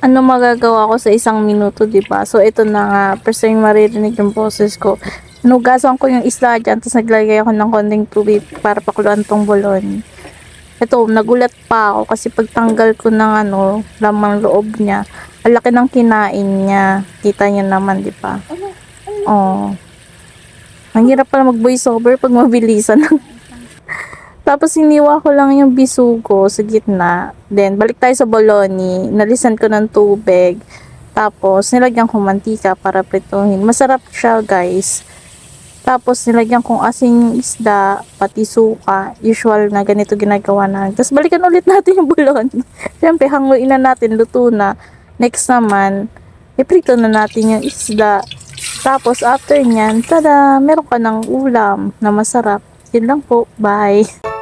ano magagawa ko sa isang minuto, 'di ba? So ito na nga, first time maririnig yung boses ko. Nugasan ko yung isda dyan, tapos naglagay ako ng konting tubig para pakuluan tong bulon. Ito, nagulat pa ako kasi pagtanggal ko ng lamang loob niya, ang laki ng kinain niya. Kita niyo naman, 'di ba? Oh. Ang hirap pala mag-voice over pag mabilisan. Tapos iniwa ko lang yung bisugo sa gitna. Then balik tayo sa bologna. Nalisan ko ng tubig. Tapos nilagyan ko mantika para prituhin. Masarap siya, guys. Tapos nilagyan kong asin yung isda, pati suka. Usual na ganito ginagawa na. Tapos balikan ulit natin yung bulon. Siyempre, hanguin na natin, luto na. Next naman, iprito na natin yung isda. Tapos after nyan, tada, meron ka ng ulam na masarap. Yun lang po. Bye.